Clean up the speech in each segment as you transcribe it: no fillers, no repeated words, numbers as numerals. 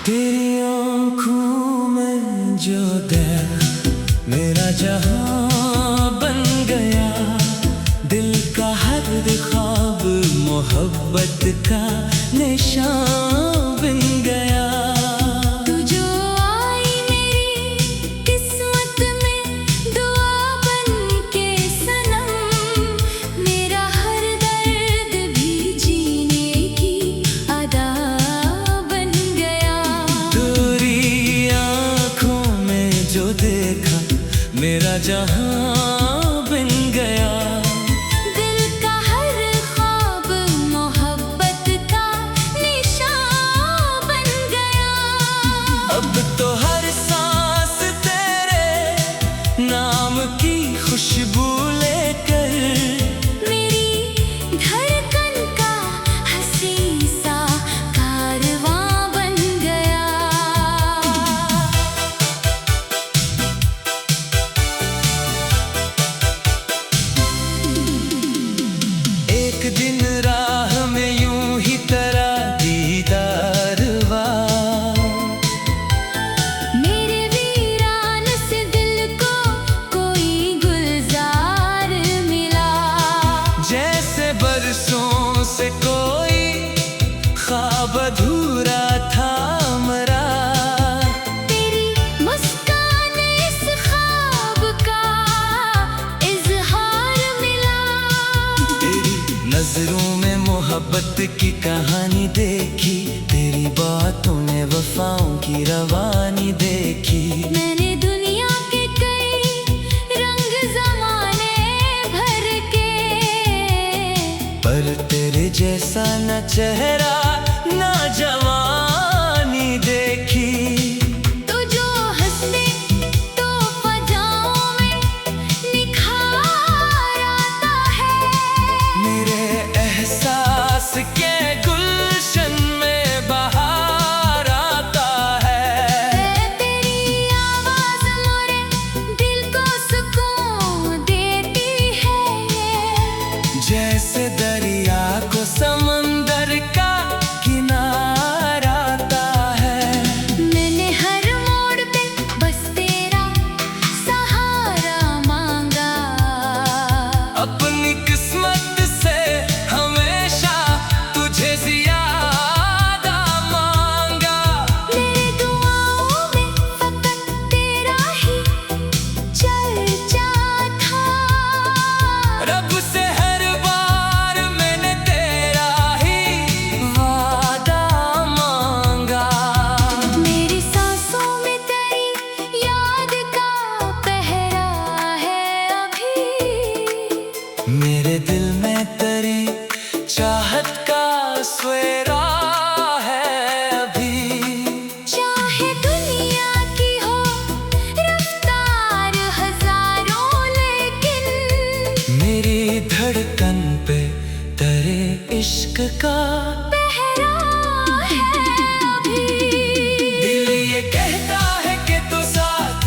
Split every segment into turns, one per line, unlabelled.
तेरी आँखों में जो देखा मेरा जहां बन गया। दिल का हर ख्वाब मोहब्बत का निशान बन गया।
तू जो आई मेरी किस्मत में दुआ बन के सनम, मेरा हर दर्द भी जीने की अदा बन गया।
तेरी आँखों में जो देखा मेरा जहां बन गया।
दिल का हर ख्वाब मोहब्बत का निशान बन गया।
अब तो हर सांस तेरे नाम की खुशबू लेकर
मेरी धड़कन का हंसी सा कारवां बन गया।
एक दिन राह में यूं ही तेरा दीदार हुआ।
मेरे वीरान से दिल को कोई गुलजार मिला।
जैसे बरसों से कोई ख्वाब अधूरा था मरा।
तेरी मुस्कान इस ख्वाब का इजहार मिला।
तेरी नजरों में मोहब्बत की कहानी देखी। तेरी बातों ने वफाओं की रवानी देखी।
मैंने दुनिया के कई रंग ज़माने भर के,
पर तेरे जैसा न चेहरा न जवानी देखी।
तू जो हंसने तो फजाओं में निखार आता है।
मेरे एहसास के गुलशन में बहार आता है।
तेरी आवाज़ मोरे दिल को सुकून देती है।
जैसे दरिया को समंदर का किनारा आता है।
मैंने हर मोड़ पे बस तेरा सहारा मांगा।
अपनी किस्मत से हमेशा तुझे ज्यादा मांगा।
मेरी दुआओं में फकत तेरा ही चर्चा था।
रब से हर बार मैंने तेरा ही वादा मांगा।
मेरी सांसों में तेरी याद का पहरा है अभी।
मेरे दिल में तेरी चाहत का स्वेरा है अभी।
चाहे दुनिया की हो रफ्तार हजारों, लेकिन
मेरी धड़कन पे तेरे इश्क का
पहरा है अभी।
दिल ये कहता है कि तू साथ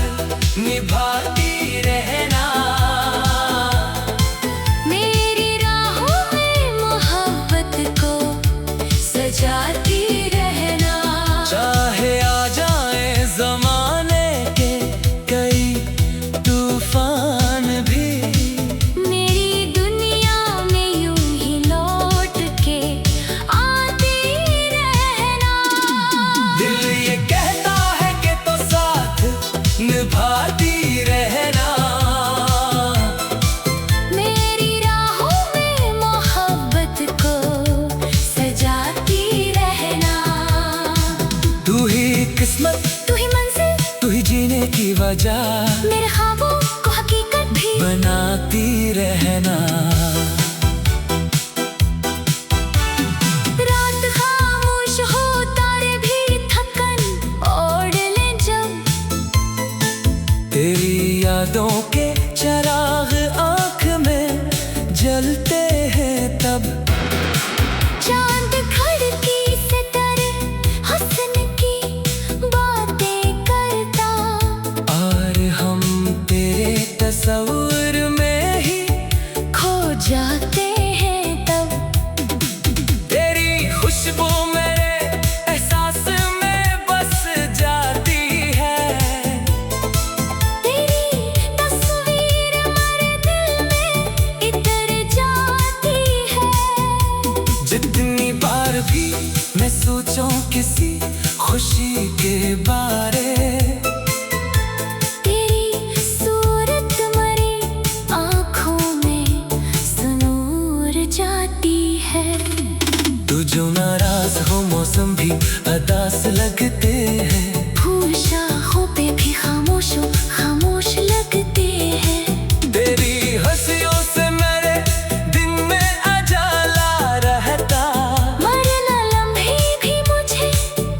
निभाती रहना।
मेरी राहों में मोहब्बत को सजाती रहना।
चाहे आ जाए जमाने के कई तूफान भी।
मेरी दुनिया में यूं ही लौट के आती रहना।
दिल ये कहता है कि तो साथ निभाती रहना।
मेरी राहों में मोहब्बत को सजाती रहना।
तू ही किस्मत,
तू ही मंजिल,
तू ही जीने की वजह
मेरे ख्वाबों को हकीकत भी
बनाती रहना।
रात खामोश हो, तारे भी थकन ओढ़ लें जब।
तेरी यादों के चिराग आँख में जलते हैं तब।
चांद खड़की सितारे हुस्न की बातें करता।
और हम तेरे तस्वीर में ही
खो जाते हैं तब।
तेरी खुशबू मेरे एहसास में बस जाती है।
तेरी तस्वीर हमारे दिल में इतर जाती है।
जितनी बार भी मैं सोचूं किसी खुशी के बारे,
तेरी सूरत मेरी आँखों में सुनूर जाती है।
तू जो नाराज हो मौसम भी अदास लगते हैं।
फूल शाखों पे भी खामोश लगते हैं।
तेरी हंसियों से मेरे दिन में उजाला रहता।
वरना लम्हे भी मुझे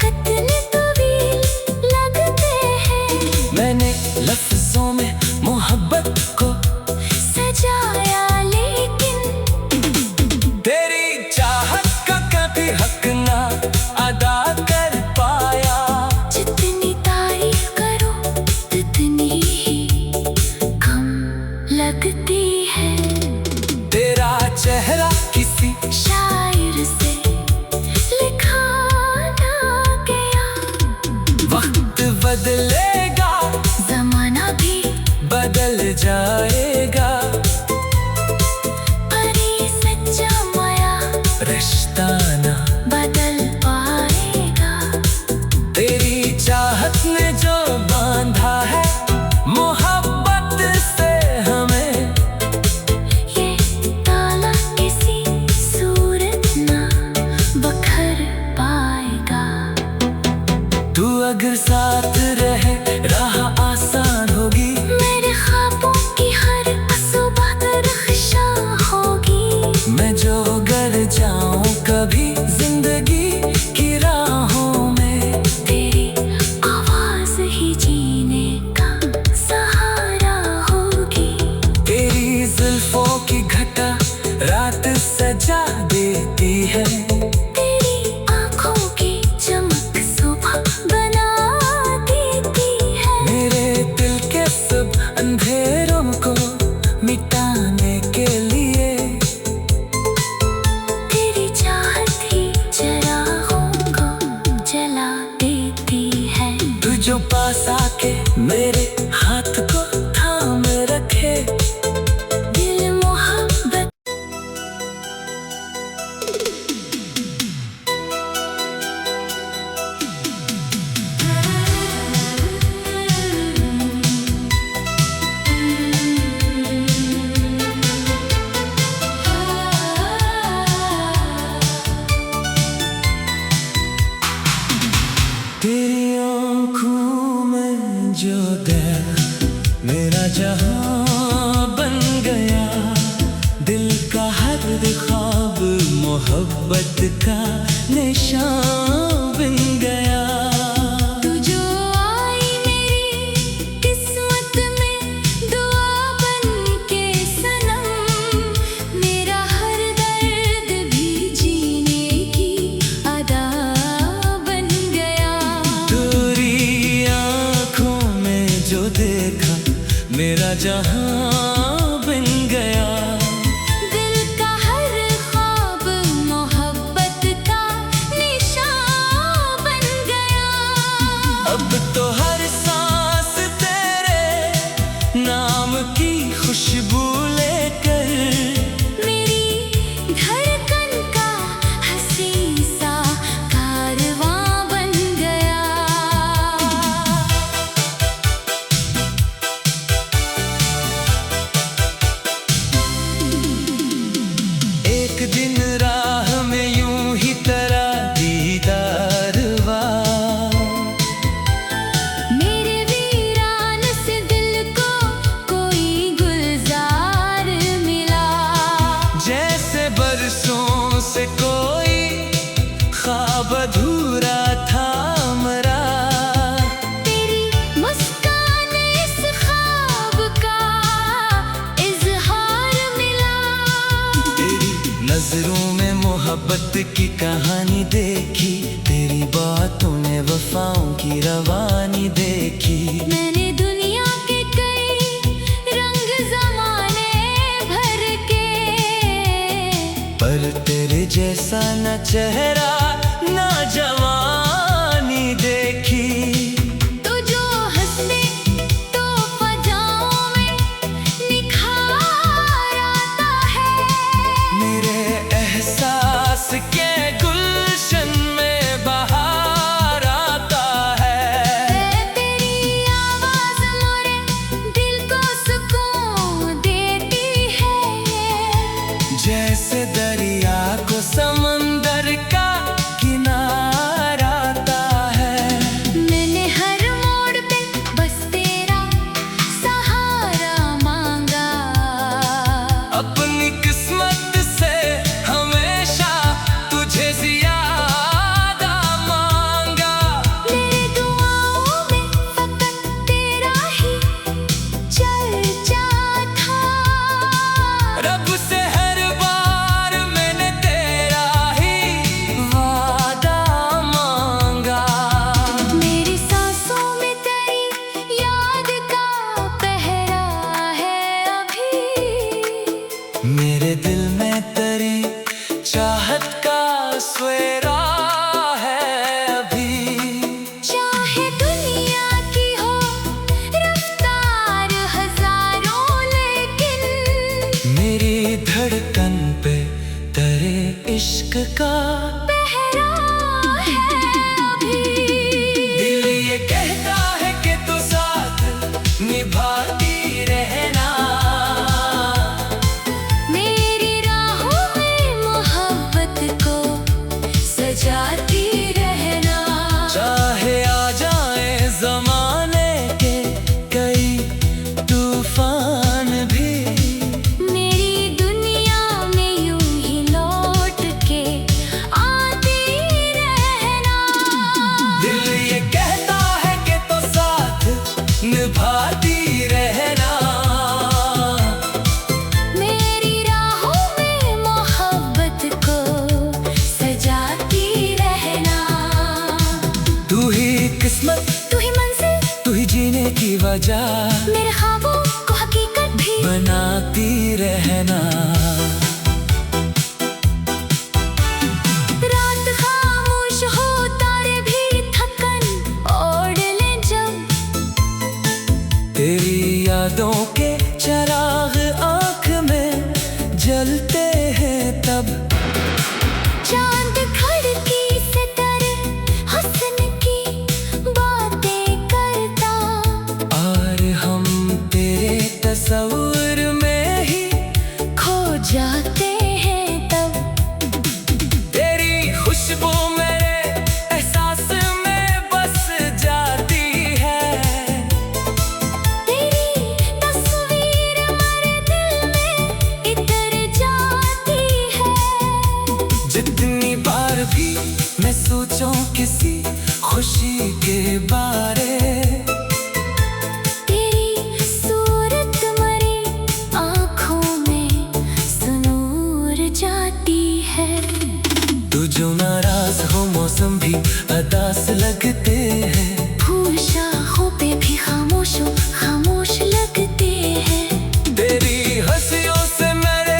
कितने तवील लगते हैं।
मैंने लफ्जों में मोहब्बत को
सजाया लेकिन
तेरी चाहत का कभी हक ना अदा कर पाया।
जितनी तारीफ करो उतनी ही कम लगती है।
तेरा चेहरा किसी
शायर से लिखा ना गया।
वक्त बदलेगा,
ज़माना भी
बदल जाएगा।
पर ये सच्चा माया
रिश्ता ना
बदल पाएगा।
तेरी चाहत ने जो बांधा है मोहब्बत से हमें,
ये ताला किसी सूरत ना बखर पाएगा।
तू अगर साथ रहे राह आसान होगी।
मेरे ख्वाबों की हर सुबह रख्शा होगी।
मैं जो गर जाऊं कभी जिंदगी की राहों में,
तेरी आवाज ही जीने का सहारा होगी।
तेरी जुल्फों की घटा रात सजा देती है।
तेरी आँखों की चमक सुबह बना देती है।
मेरे दिल के सब अंधेरों को मिटाने के लिए
तेरी चाहत ही चिरागों को जला देती है।
तू जो पास आके मेरे हाथ को थाम रखे।
दिल मोहब्बत
तेरी आँखों में जो देख मेरा जहां बन गया। दिल का हर ख्वाब मोहब्बत का निशान बन गया।
तू जो आई मेरी किस्मत में दुआ बन के सनम। मेरा हर दर्द भी जीने की अदा बन गया।
तेरी आँखों में जो देखा मेरा जहां बन गया।
दिल का हर ख्वाब मोहब्बत का निशान बन गया।
अब तो हर सांस तेरे नाम की खुशबू लेकर
मेरी धड़कन का हंसी सा कारवां बन गया।
एक दिन राह में यूं ही तेरा दीदार हुआ।
मेरे वीरान से दिल को कोई गुलजार मिला।
जैसे बरसों से कोई ख्वाब अधूरा था मरा।
तेरी मुस्कान इस ख्वाब का इजहार मिला।
तेरी नजरों में मोहब्बत मोहब्बत की कहानी देखी, तेरी बातों ने वफाओं की रवानी देखी।
मैंने दुनिया के कई रंग ज़माने भर के,
पर तेरे जैसा न चेहरा न जवानी देखी।
तो जो हंसने तो फजाओं में निखार आता है,
मेरे एहसास के गुलशन में बहार आता है।
तेरी आवाज़ मोरे दिल को सुकून देती है,
जैसे दरिया को समंदर का किनारा आता है।
मैंने हर मोड़ पे बस तेरा सहारा मांगा,
अपनी किस्मत से हमेशा तुझे ज्यादा मांगा।
मेरी दुआओं में फकत तेरा ही चर्चा था,
रब से हर बार मैंने तेरा ही वादा मांगा।
मेरी सांसों में तेरी याद का पहरा है अभी,
मेरे दिल में तेरी चाहत का स्वेरा है अभी।
चाहे दुनिया की हो रफ्तार हजारों, लेकिन
मेरी धड़कन पे तेरे इश्क का
पहरा है अभी।
दिल ये कहता है कि तू साथ निभाती रहना,
मेरी राहों में मोहब्बत को सजाती रहना।
चाहे आ जाए जमाने के कई तूफान भी,
मेरी दुनिया में यूं ही लौट के आती रहना।
दिल ये कहता है कि तो साथ निभाती रहना,
मेरी राहों में मोहब्बत को सजाती रहना।
तू ही किस्मत,
तू ही मंजिल,
तू ही जीने की वजह,
मेरे ख्वाबों को हकीकत भी
बनाती रहना।
रात खामोश हो तारे भी थकन ओढ़ ले जब,
तेरी यादों के चराग आँख में जलते हैं तब,
चांद खिड़की से तेरे हुस्न की बातें करता,
और हम तेरे तस्वीर में ही
खो जाते हैं तब।
तेरी खुशबू मेरे एहसास में बस जाती है।
तेरी तस्वीर हमारे दिल में इतर जाती है,
जितनी बार भी मैं सोचूं किसी खुशी के बारे,
तेरी सूरत मरी आँखों में सुनूर जाती है।
तू जो नाराज हो मौसम भी अदास लगते हैं,
फूल शाखों पे भी खामोश लगते हैं।
तेरी हंसियों से मेरे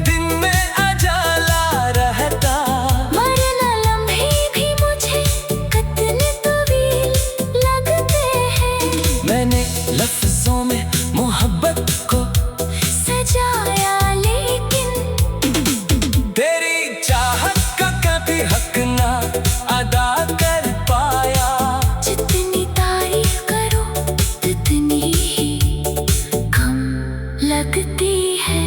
दिन में अजाला रहता,
मरना लम्हे भी मुझे कत्ल तवील लगते हैं।
मैंने लफ्जों में मोहब्बत को
सजाया लेकिन
तेरी चाहत का कभी हक ना अदा कर पाया।
जितनी तारीफ करो उतनी ही कम लगती है।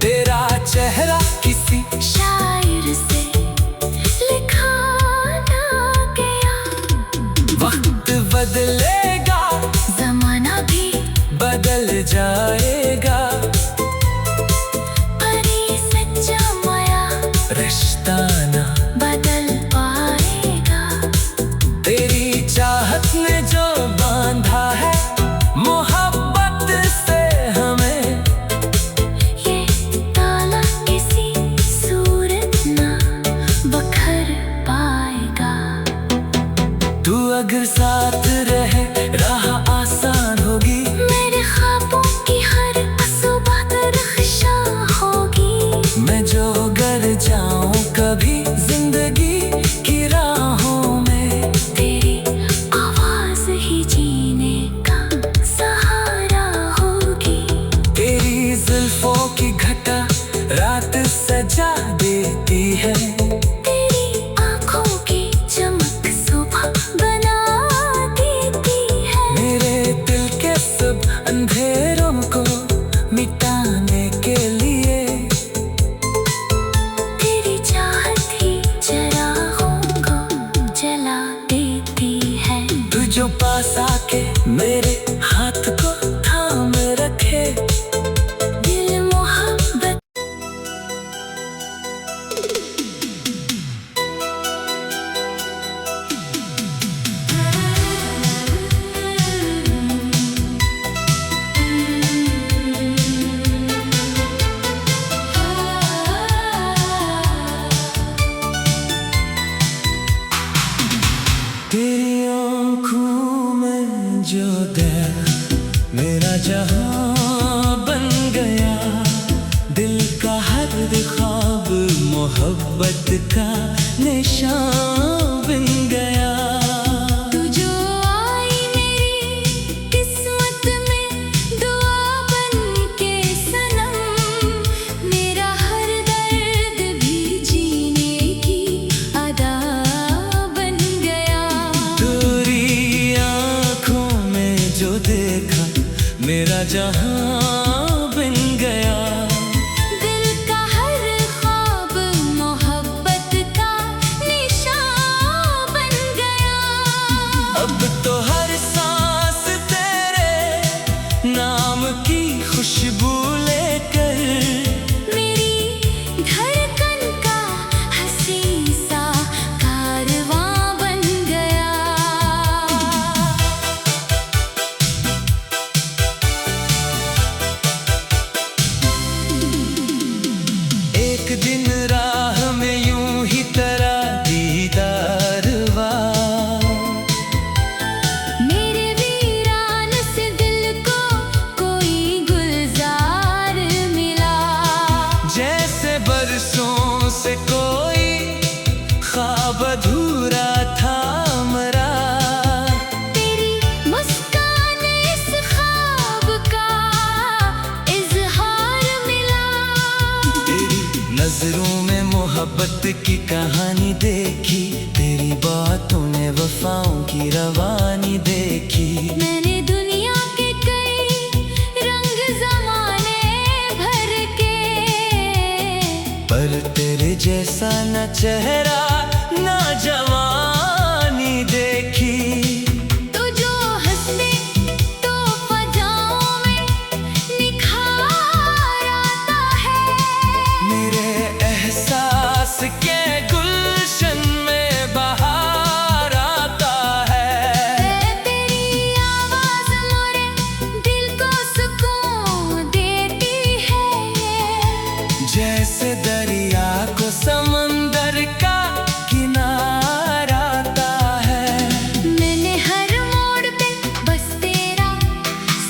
तेरा चेहरा किसी
शायर से लिखा ना गया,
वक्त बदलेगा,
जमाना भी
बदल जाएगा,
पर ये सच्चा माया
रिश्ता ना
बदल पाएगा।
तेरी चाहत ने जो बांधा है मोहब्बत से हमें,
ये ताला किसी सूरत ना
तेरी आँखों में जो देख मेरा जहां बन गया, दिल का हर ख्वाब मोहब्बत का निशान बन गया।
तू जो आई मेरी किस्मत में दुआ बन के सनम, मेरा हर दर्द भी जीने की अदा बन गया।
तेरी आँखों में जो देखा मेरा जहां बन गया,
दिल का हर ख्वाब मोहब्बत का निशान बन गया।
अब तो हर सांस तेरे नाम की खुशबू लेकर,
मेरी धड़कन का हंसी सा कारवां बन गया।
एक दिन राह में यूं ही तेरा दीदार हुआ,
मेरे वीरान से दिल को कोई गुलजार मिला।
जैसे बरसों से कोई ख्वाब अधूरा था मरा।
तेरी मुस्कान इस ख्वाब का इजहार मिला।
तेरी नजरों में मोहब्बत की कहानी देखी, तेरी बातों में वफाओं की रवानी देखी।
मैंने दुनिया के कई रंग जमाने भर के,
पर तेरे जैसा न चेहरा न जवानी देखी।
तू जो हंसने तो फजाओं में निखार आता है।
मेरे एहसास के गुलशन में बहार आता है।
तेरी आवाज मोरे दिल को सुकून देती है।
जैसे दरिया को समंदर का किनारा आता है।
मैंने हर मोड़ पे बस तेरा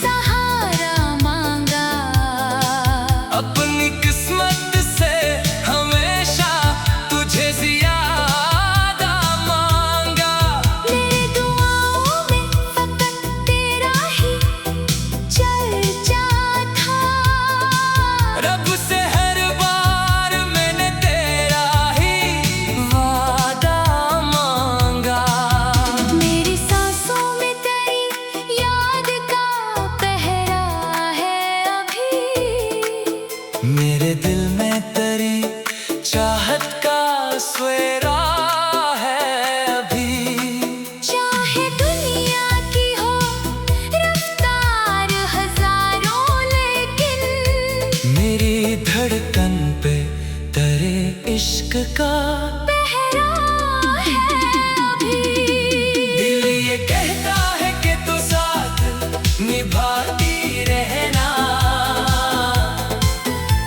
सहारा मांगा।
अपनी किस्मत से हमेशा तुझे ज्यादा मांगा।
मेरी दुआओं में फकत तेरा ही चर्चा था।
रब से हर बार मैंने तेरा ही वादा मांगा।
मेरी सांसों में तेरी याद का पहरा है अभी।
मेरे दिल में तेरी चाहत का स्वेरा है अभी।
चाहे दुनिया की हो रफ्तार हजारों, लेकिन
मेरी धड़कन पे तेरे इश्क का
पहरा है अभी।
दिल ये कहता है कि तू साथ निभाती रहना।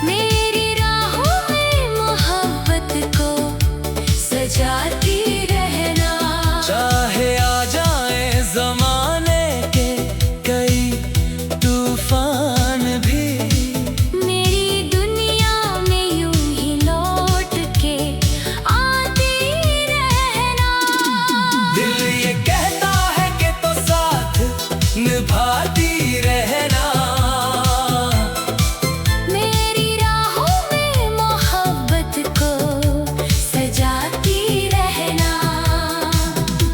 मेरी राहों में मोहब्बत को सजाती रहना।
चाहे आ जाए जमाने के कई तूफान भी,
मेरी दुनिया में यूं ही लौट के आती रहना।
दिल ये कहता है कि तो साथ निभाती रहना।
मेरी राहों में मोहब्बत को सजाती रहना।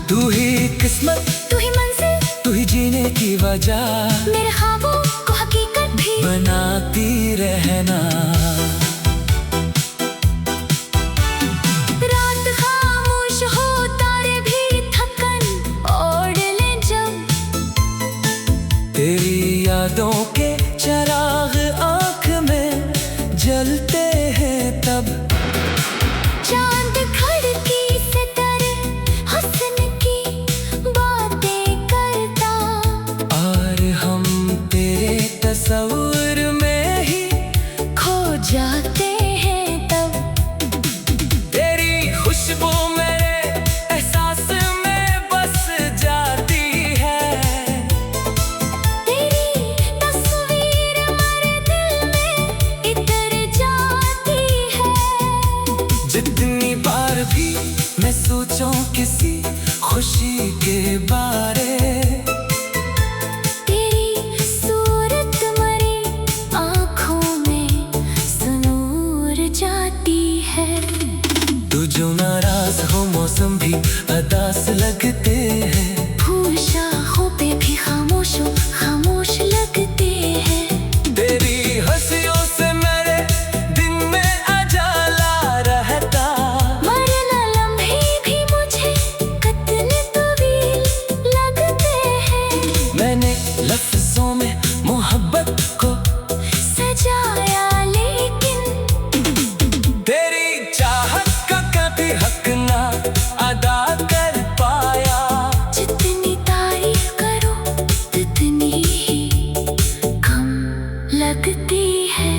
तू ही किस्मत,
तू ही मंजिल,
तू ही जीने की वजह,
मेरे ख्वाबों को हकीकत भी
बनाती रहना।
रात खामोश हो तारे भी थकन ओढ़ ले जब,
तेरी यादों के चिराग आँख में जलते हैं तब।
जाती है।
तू जो नाराज हो मौसम भी अदास लगते हैं।
फूल शाखों पे भी खामोश लगते हैं।
तेरी हंसियों से मेरे दिन में अजाला रहता।
मरना लम्हे भी मुझे कत्ल तवील लगते हैं।
मैंने लफ्जों में मोहब्बत को
सजाया लेकिन
तेरी चाहत का कभी हक ना अदा कर पाया।
जितनी तारीफ करो उतनी ही कम लगती है।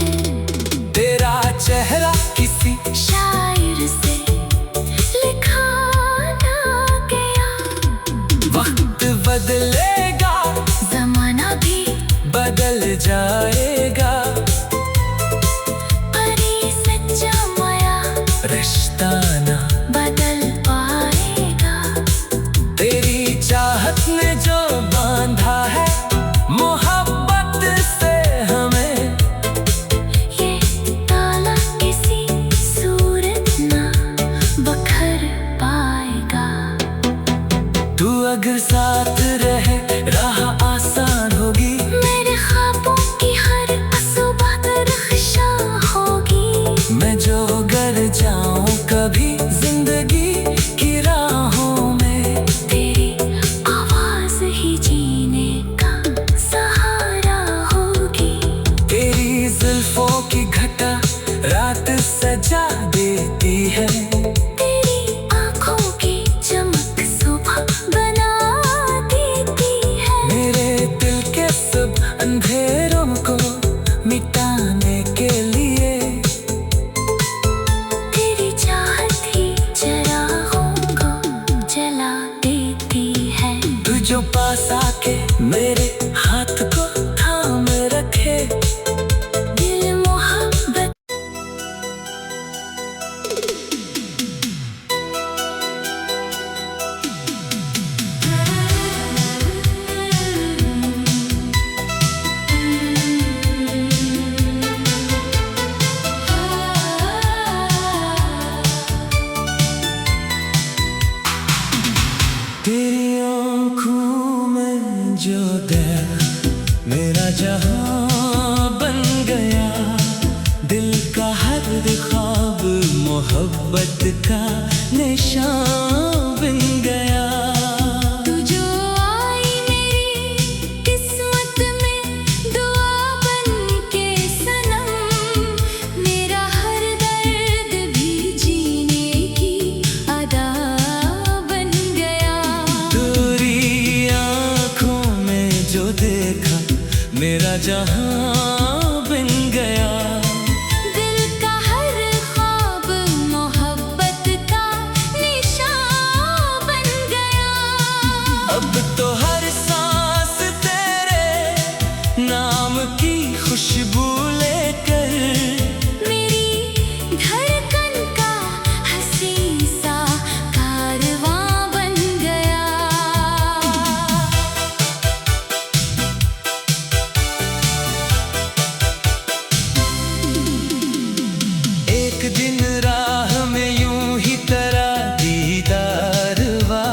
तेरा चेहरा किसी
शायर से लिखा ना गया।
वक्त बदलेगा,
जमाना भी
बदल जाएगा,
पर ये सच्चा माया
रिश्ता ना
बदल पाएगा।
तेरी चाहत ने जो बांधा है मोहब्बत से हमें।
ये ताला किसी सूरत ना बखर पाएगा।
तू अगर साथ रहे राह आसान होगी।
मेरे ख्वाबों की हर सुबह रख्शा होगी।
मैं जो गर जाऊं कभी जिंदगी की राहों में।
तेरी आवाज ही जीने का सहारा होगी।
तेरी जुल्फों की घटा रात सजा देती है।
तेरी आँखों की चमक सुबह बना देती है।
मेरे दिल के सब अंधेरों को मिटाने के लिए
तेरी चाहत ही चिरागों को जला देती है।
तू जो पास आके मेरे हाथ को थाम रखे।
दिल मोहब्बत
तेरी आँखों में जो देखा मेरा जहां बन गया। दिल का हर ख्वाब मोहब्बत का निशान बन गया।
तू जो आई मेरी किस्मत में दुआ बन के सनम। मेरा हर दर्द भी जीने की अदा बन गया।
तेरी आँखों में जो देखा मेरा जहां बन गया।
दिल का हर ख्वाब मोहब्बत का निशान बन गया।
अब तो हर सांस तेरे नाम की खुशबू लेकर।
मेरी धड़कन का हंसी सा कारवां बन गया।
एक दिन राह में यूं ही तेरा दीदार हुआ।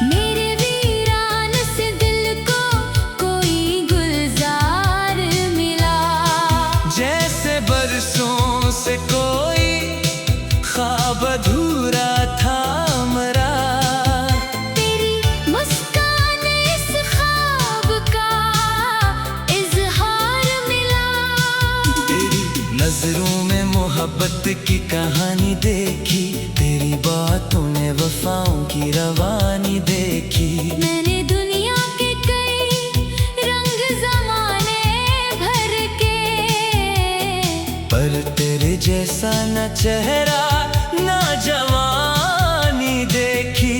मेरे वीरान से दिल को कोई गुलजार मिला।
जैसे बरसों से कोई ख्वाब अधूरा था मरा।
तेरी मुस्कान इस ख्वाब का इजहार मिला।
तेरी नजरों में मोहब्बत की कहानी देखी। तेरी बातों ने वफाओं की रवानी देखी।
मैंने दुनिया के कई रंग जमाने भर के।
पर तेरे जैसा न चेहरा न जवानी देखी।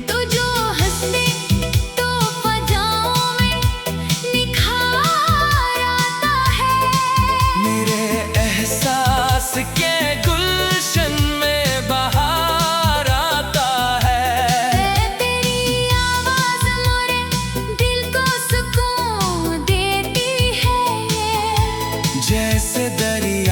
तू जो हंसते तो फजाओं में निखार आता है।
मेरे एहसास के गुलशन में बहार आता है।
तेरी आवाज मोरे दिल को सुकून देती है।
जैसे दरिया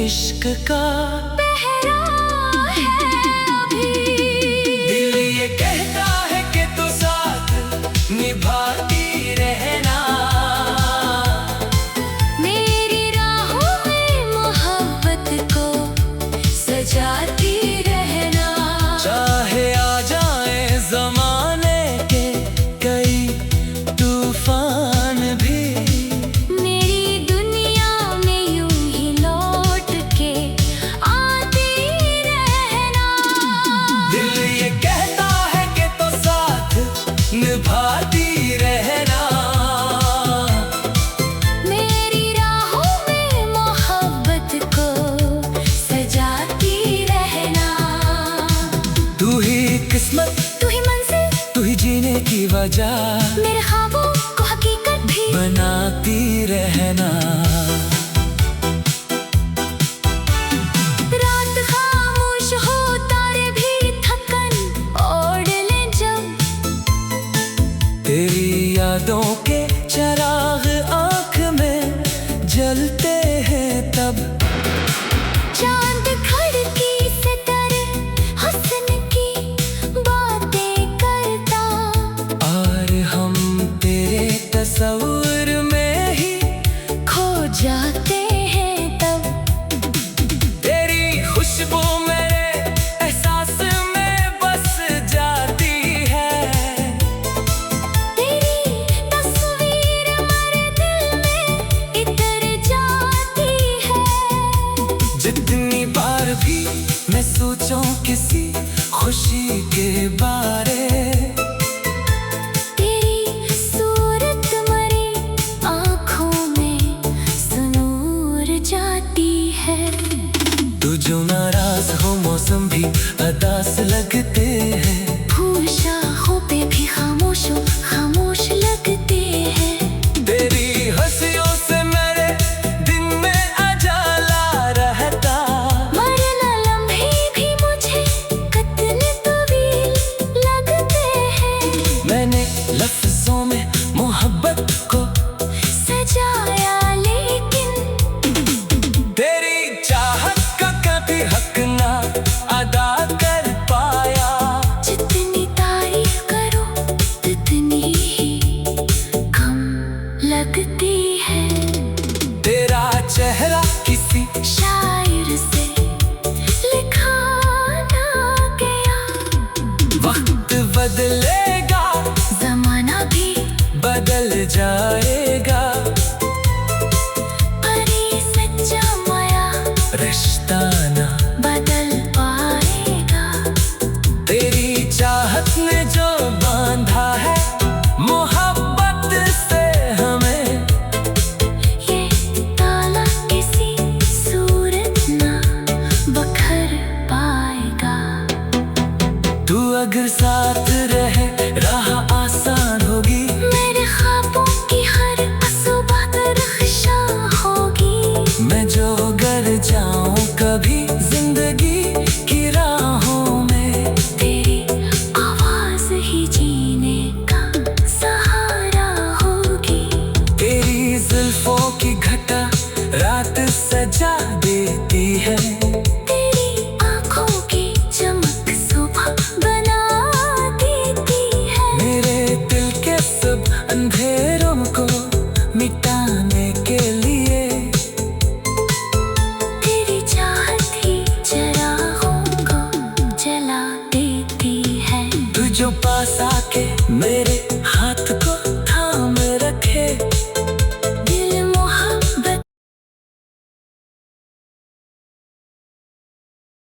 इश्क का
पहरा है अभी।
दिल ये कहता है कि तू साथ निभाती रहना,
मेरी राहों में मोहब्बत को सजाती रहना।
चाहे आ जाए जमाने के कई तूफान भी,
मेरी दुनिया में यूं ही लौट के आती रहना।
दिल ये कहता है कि तो साथ निभाती रहना,
मेरी राहों में मोहब्बत को सजाती रहना।
तू ही किस्मत,
तू ही मंजिल,
तू ही जीने की वजह,
मेरे ख्वाबों को हकीकत भी
बनाती रहना।
रात खामोश हो तारे भी थकन ओढ़ लें जब,
तेरी यादों के चराग आँख में जलते हैं तब,
चांद खिड़की से तेरे हुस्न की बातें करता,
और हम तेरे तस्वीर में ही
खो जाते हैं तब।
तेरी खुशबू मेरे एहसास में बस जाती है,
तेरी तस्वीर मेरे दिल में इतर जाती है।
जितनी बार भी मैं सोचूं किसी खुशी के बारे,
तेरी सूरत मेरी आँखों में सुनूर जाती है।
तू जो नाराज हो मौसम भी अदास लगते हैं,
फूल शाखों पे भी खामोश लगते हैं।
तेरी हंसियों से मेरे दिन में उजाला रहता,
मरना लम्हे भी मुझे कतल तवील लगते हैं।
मैंने लफ्जों में मोहब्बत को
सजाया लेकिन
तेरी चाहत का कभी हक ना अदा कर पाया,
जितनी तारीफ करो उतनी ही कम लगती है।
तेरा चेहरा किसी
शायर से लिखा ना गया,
वक्त बदलेगा
जमाना भी
बदल जाएगा,
पर ये सच्चा माया
रिश्ता ना
बदल पाएगा।
तेरी चाहत ने जो बांधा है मोहब्बत से हमें,
ये ताला किसी सूरत ना बखर पाएगा।
तू अगर साथ रहे राह आसान होगी,
मेरे ख्वाबों की हर सुबह रख्शा होगी।
मैं जो गर जाऊं कभी जिंदगी की राहों में,
तेरी आवाज ही जीने का सहारा होगी।
तेरी जुल्फों की घटा रात सजा देती है,
तेरी आँखों की चमक सुबह बना देती है।
मेरे दिल के सब अंधेरों को मिटाने के लिए,
तेरी चाहत ही चरागों को जला देती है।
तू जो पास आके मेरे